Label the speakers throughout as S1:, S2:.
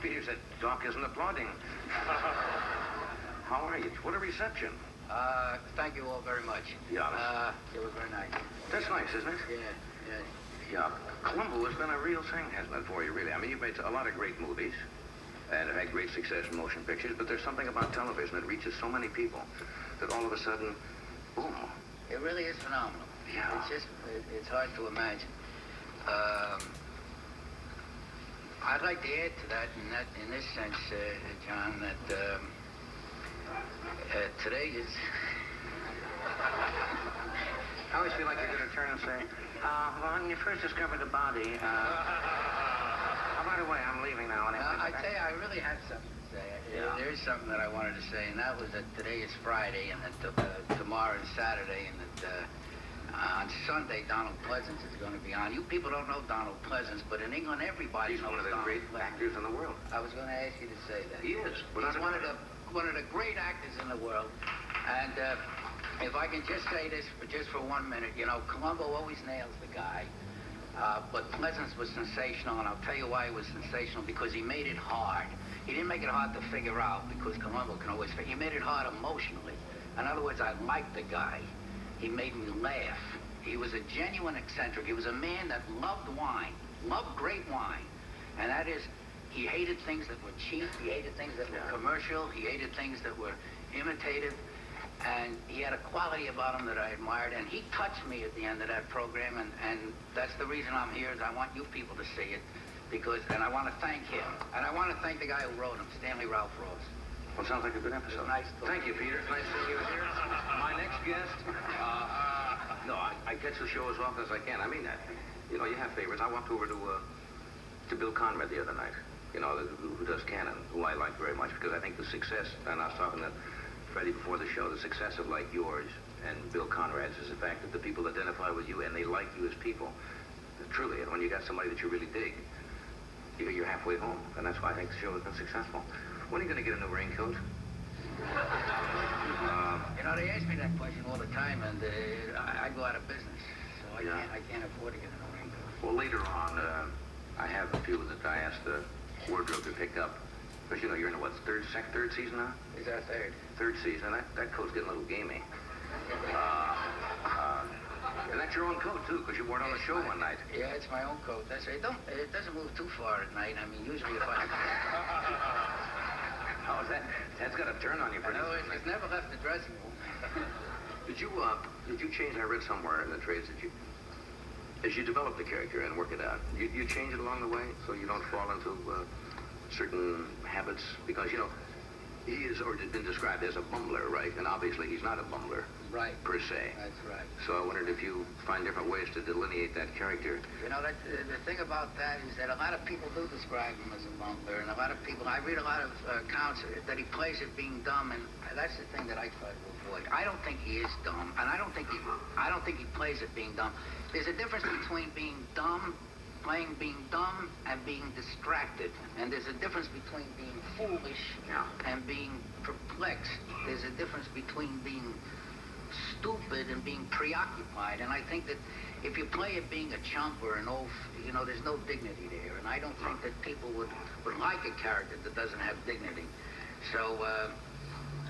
S1: Peter said, Doc isn't applauding. How are you? What a reception.
S2: Thank you all very much.
S1: Yeah.
S2: It was very nice.
S1: That's nice, isn't it?
S2: Yeah.
S1: Yeah. Columbo has been a real thing, hasn't it, for you, really? I mean, you've made a lot of great movies and have had great success in motion pictures, but there's something about television that reaches so many people that all of a sudden, boom.
S2: It really is phenomenal.
S1: Yeah.
S2: It's hard to imagine. I'd like to add to that in this sense, John, that today is...
S1: I always feel like you're going to turn and say, when you first discovered the body, by the way, I'm leaving now.
S2: I tell you, I really have something to say.
S1: Yeah.
S2: There is something that I wanted to say, and that was that today is Friday, and that tomorrow is Saturday, and that on Sunday, Donald Pleasance is going to be on. You people don't know Donald Pleasance, but in England, everybody knows Donald.
S1: He's one of the great actors in the world.
S2: I was going to ask you to say that.
S1: He is.
S2: He's one of the great actors in the world, and if I can just say this for 1 minute, you know, Columbo always nails the guy, but Pleasance was sensational, and I'll tell you why he was sensational, because he made it hard. He didn't make it hard to figure out, because Columbo can always figure. He made it hard emotionally. In other words, I liked the guy. He made me laugh. He was a genuine eccentric. He was a man that loved wine, loved great wine, and that is, he hated things that were cheap. He hated things that were commercial. He hated things that were imitative. And he had a quality about him that I admired, and he touched me at the end of that program, and that's the reason I'm here, is I want you people to see it, and I want to thank him. And I want to thank the guy who wrote him, Stanley Ralph Ross.
S1: Well, sounds like a good episode.
S2: Nice.
S1: Thank you, Peter. It's nice seeing you here. My next guest, no, I catch the show as often as I can. I mean that. You know, you have favorites. I walked over to Bill Conrad the other night, you know, who does Cannon, who I like very much, because I think the success, and I was talking to Freddie before the show, the success of like yours and Bill Conrad's is the fact that the people identify with you and they like you as people. Truly, and when you got somebody that you really dig, you're halfway home, and that's why I think the show has been successful. When are you going to get a new raincoat?
S2: You know, they ask me that question all the time, and I go out of business, so I can't afford to get a new raincoat.
S1: Well, later on, I have a few that I asked the wardrobe to pick up. Because, you know, you're in the, what, third season now?
S2: Is that third?
S1: Third season. That coat's getting a little gamey. And that's your own coat, too, because you wore it on the show one night.
S2: Yeah, it's my own coat. That's right. It doesn't move too far at night. I mean, usually if I...
S1: How is that? That's got a turn on you pretty soon.
S2: It's never left the dressing room.
S1: Did you change, I read somewhere in the trades that as you develop the character and work it out, you change it along the way so you don't fall into certain habits? Because, you know, he is, or been described as a bumbler, right? And obviously he's not a bumbler,
S2: right,
S1: per se.
S2: That's right.
S1: So I wondered if you find different ways to delineate that character.
S2: You know, the thing about that is that a lot of people do describe him as a bumbler, and a lot of people, I read a lot of accounts that he plays it being dumb, and that's the thing that I try to avoid. I don't think he is dumb, and I don't think he plays it being dumb. There's a difference between being dumb, playing being dumb, and being distracted. And there's a difference between being foolish and being perplexed. There's a difference between being stupid and being preoccupied. And I think that if you play it being a chump or an oaf, you know, there's no dignity there. And I don't think that people would like a character that doesn't have dignity. So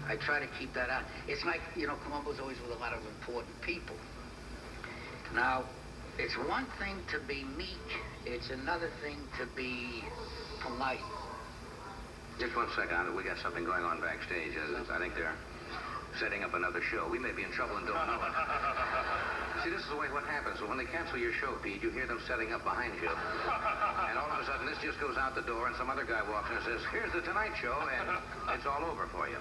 S2: I try to keep that out. It's like, you know, Columbo's always with a lot of important people. Now, it's one thing to be meek, it's another thing to be polite.
S1: Just 1 second, we got something going on backstage. I think they're setting up another show. We may be in trouble and don't know it. See, this is the way what happens. So when they cancel your show, Pete, you hear them setting up behind you. And all of a sudden, this just goes out the door, and some other guy walks in and says, "Here's the Tonight Show," and it's all over for you.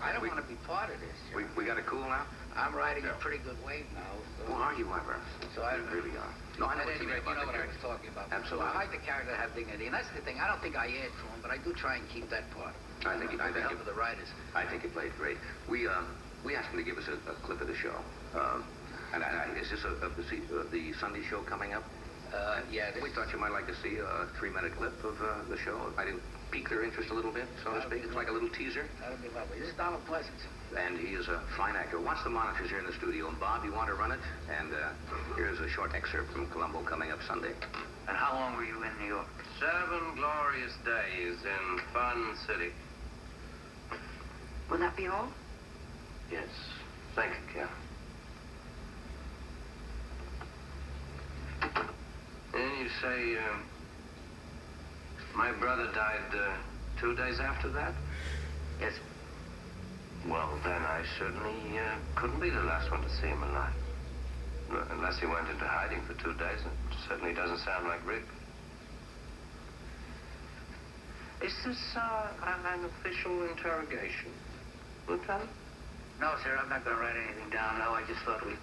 S2: I don't want to be part of this.
S1: We got it cool now?
S2: I'm riding a pretty good wave now.
S1: So are you ever?
S2: So I
S1: really are. No, I know what you mean about
S2: you know what
S1: the
S2: I was talking about.
S1: Absolutely.
S2: So I like the character to have dignity, and that's the thing. I don't think I add to him, but I do try and keep that part.
S1: I think the
S2: help of the writers.
S1: I think you played great. We asked him to give us a clip of the show. And is this the Sunday show coming up?
S2: Yeah.
S1: We thought you might like to see a 3-minute clip of the show. I didn't pique their interest a little bit, so to speak. It's like a little teaser.
S2: That'll be lovely. This is Donald Pleasance.
S1: and he is a fine actor. Watch the monitors here in the studio. And Bob, you want to run it? And here's a short excerpt from Columbo coming up Sunday.
S2: And how long were you in New York?
S3: 7 glorious days in Fun City.
S2: Will that be all?
S3: Yes. Thank you, Cal. And you say, my brother died 2 days after that?
S2: Yes.
S3: Well, then I certainly couldn't be the last one to see him alive. Unless he went into hiding for 2 days. It certainly doesn't sound like Rick. Is this an official interrogation, Lieutenant?
S2: No, sir, I'm not going to write anything down. No, I just thought we'd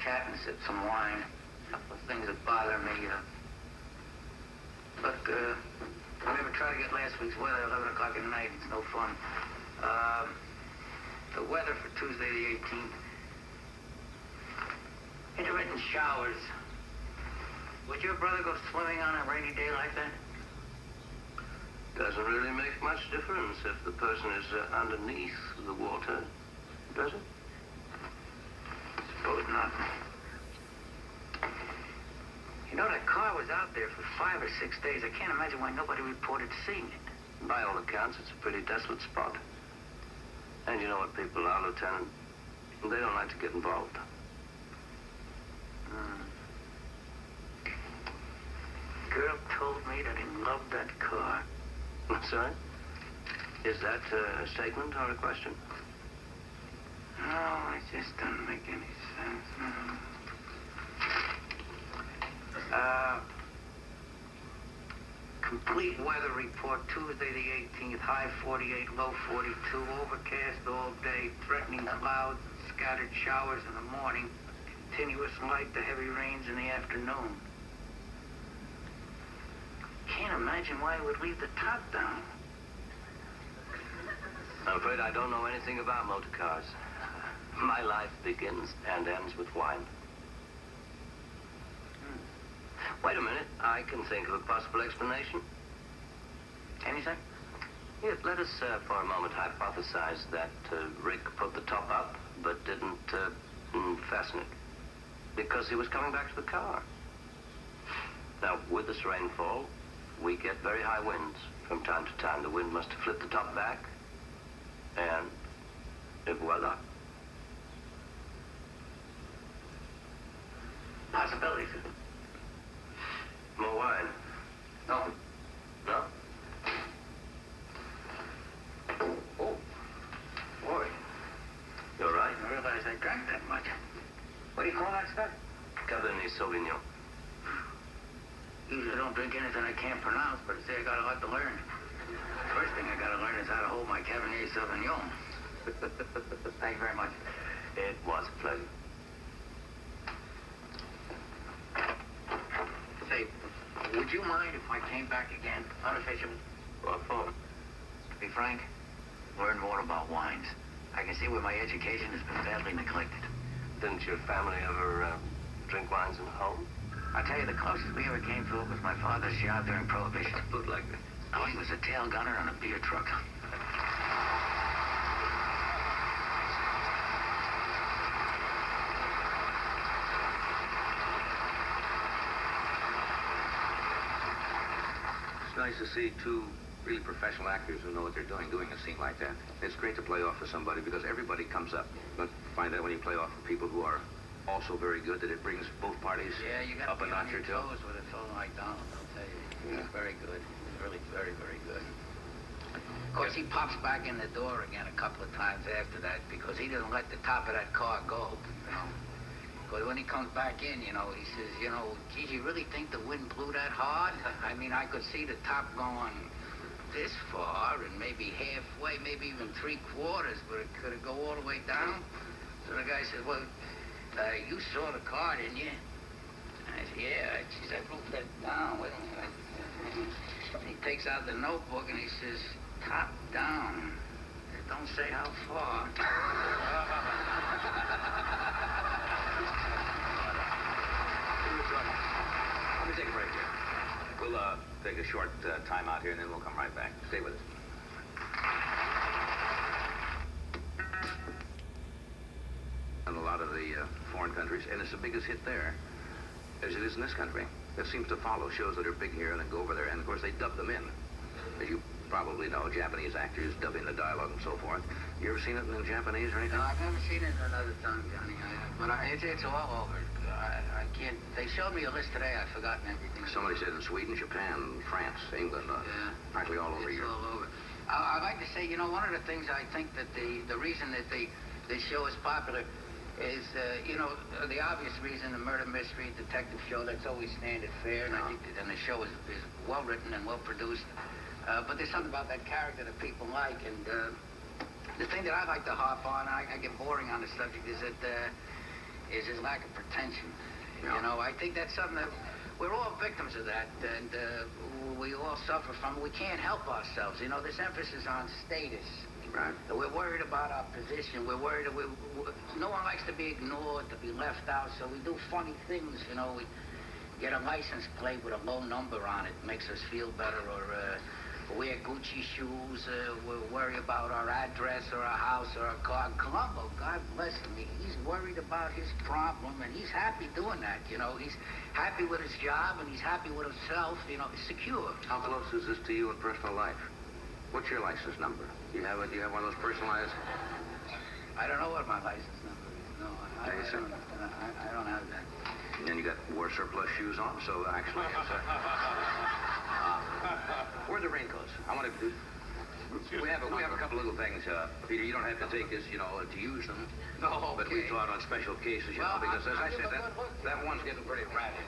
S2: chat and sip some wine. A couple of things that bother me. Look, don't ever try to get last week's weather at 11 o'clock at night. It's no fun. The weather for Tuesday the 18th. Intermittent showers. Would your brother go swimming on a rainy day like that?
S3: Doesn't really make much difference if the person is underneath the water, does it?
S2: Suppose not. You know, that car was out there for 5 or 6 days. I can't imagine why nobody reported seeing it.
S3: By all accounts, it's a pretty desolate spot. And you know what people are, Lieutenant? They don't like to get involved.
S2: Girl told me that he loved that car.
S3: I'm sorry? Is that a statement or a question?
S2: No, it just doesn't make any sense. Complete weather report, Tuesday the 18th, high 48, low 42, overcast all day, threatening clouds, scattered showers in the morning, continuous light to heavy rains in the afternoon. Can't imagine why he would leave the top down.
S3: I'm afraid I don't know anything about motor cars. My life begins and ends with wine. Wait a minute. I can think of a possible explanation.
S2: Anything?
S3: Yes, let us, for a moment, hypothesize that Rick put the top up, but didn't fasten it, because he was coming back to the car. Now, with this rainfall, we get very high winds. From time to time, the wind must have flipped the top back, and voila.
S2: Possibilities.
S3: More wine?
S2: No.
S3: No? Oh. Boy. You're right.
S2: I realize I drank that much. What do you call that stuff?
S3: Cabernet Sauvignon.
S2: Usually I don't drink anything I can't pronounce, but I say I got a lot to learn. First thing I got to learn is how to hold my Cabernet Sauvignon. Thank you very much.
S3: It was a pleasure.
S2: Say, would you mind if I came back again, unofficially?
S3: What for?
S2: To be frank, learn more about wines. I can see where my education has been badly neglected.
S3: Didn't your family ever drink wines at home?
S2: I tell you, the closest we ever came to it was my father's job during Prohibition.
S3: Looked like it.
S2: Oh, he was a tail gunner on a beer truck.
S1: It's nice to see two really professional actors who know what they're doing a scene like that. It's great to play off of somebody because everybody comes up. But find that when you play off of people who are also very good, that it brings both parties
S2: Yeah, you got
S1: up
S2: to
S1: a
S2: be on
S1: notch
S2: your
S1: or two.
S2: toes with a fellow like Donald, I'll tell you.
S1: Yeah.
S2: He's very good. He's really very, very good. Of course, he pops back in the door again a couple of times after that because he doesn't let the top of that car go, you know. Because when he comes back in, you know, he says, you know, geez, you really think the wind blew that hard? I mean, I could see the top going this far and maybe halfway, maybe even 3/4, but it could go all the way down. So the guy said, well, you saw the car, didn't you? I said, yeah. Geez, I wrote that down. Wait a minute. He takes out the notebook and he says, top down. It don't say how far.
S1: Let me take a break here. We'll take a short time out here, and then we'll come right back. Stay with us. foreign countries, and it's the biggest hit there as it is in this country. It seems to follow shows that are big here and then go over there, and of course they dub them in. As you probably know, Japanese actors dubbing the dialogue and so forth. You ever seen it in Japanese or anything?
S2: No, I've never seen it in another tongue, Johnny. It's all over. I can't. They showed me a list today. I've forgotten everything.
S1: Somebody said in Sweden, Japan, France, England, practically all over
S2: It's
S1: Europe.
S2: all over. I'd like to say, one of the things I think that the reason that this show is popular is, the obvious reason, the murder mystery detective show, that's always standard fare, and I think and the show is well written and well produced. But there's something about that character that people like, and the thing that I like to harp on, I get boring on the subject, is that is his lack of pretension.
S1: Yeah.
S2: I think that's something that we're all victims of that, and we all suffer from it. We can't help ourselves. This emphasis on status.
S1: Right.
S2: We're worried about our position. We're worried that no one likes to be ignored, to be left out, so we do funny things. We get a license plate with a low number on it. Makes us feel better, or wear Gucci shoes. We worry about our address or our house or our car. Columbo, God bless him, he's worried about his problem, and he's happy doing that. He's happy with his job, and he's happy with himself. He's secure.
S1: How close is this to you in personal life? What's your license number? Do you have one of those personalized?
S2: I don't know what my license number is. No, I don't have that.
S1: And then you got war surplus shoes on, so actually it's where are the raincoats? I want to. We have a couple little things, Peter. You don't have to take this, to use them.
S2: No, okay.
S1: But we thought on special cases, because as I said, that one's getting pretty ratty.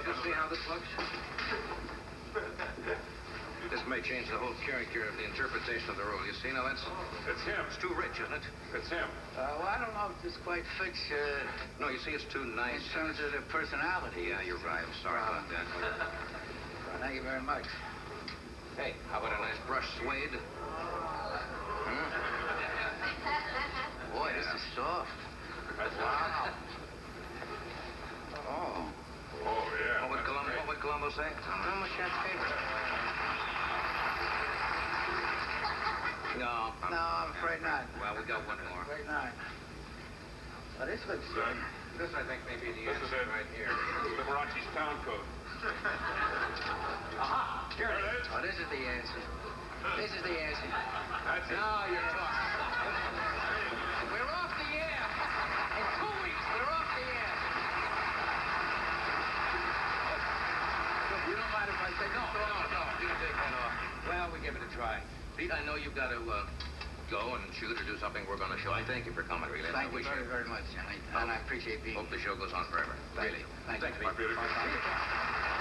S1: Just see how this looks. This may change the whole character of the interpretation of the role. You see, now that's...
S4: It's him.
S1: It's too rich, isn't it?
S4: It's him.
S2: Well, I don't know if this quite fits
S1: No, you see, it's too nice.
S2: in terms of the personality.
S1: Yeah, you're right. I'm sorry about that.
S2: Thank you very much.
S1: Hey, how about a nice brush suede?
S2: Boy, this is soft. Wow. Oh.
S4: Oh, yeah.
S1: What would Columbo say?
S2: How much that favorite?
S1: No.
S2: No, I'm afraid not.
S1: Well, we got one more.
S2: Afraid not. Well, this looks good.
S1: This, I think, may be the
S4: This is
S1: answer
S4: it.
S1: right here.
S4: Liberace's town code.
S1: Aha! Here it is.
S2: Oh, this is the answer. This is the answer.
S4: That's it.
S1: Now you're talking.
S2: We're off the air. In 2 weeks, we're off the air.
S1: You don't mind if I say no? No. You can take that off. Well, we give it a try. Pete, I know you've got to go and shoot or do something we're going to show. I thank you for coming, really.
S2: Thank you very, very much, Johnny. And I appreciate being
S1: Hope the show goes on forever.
S2: Thank
S1: Really.
S2: you. Thank you.
S1: Thanks, Pete.
S4: Peter.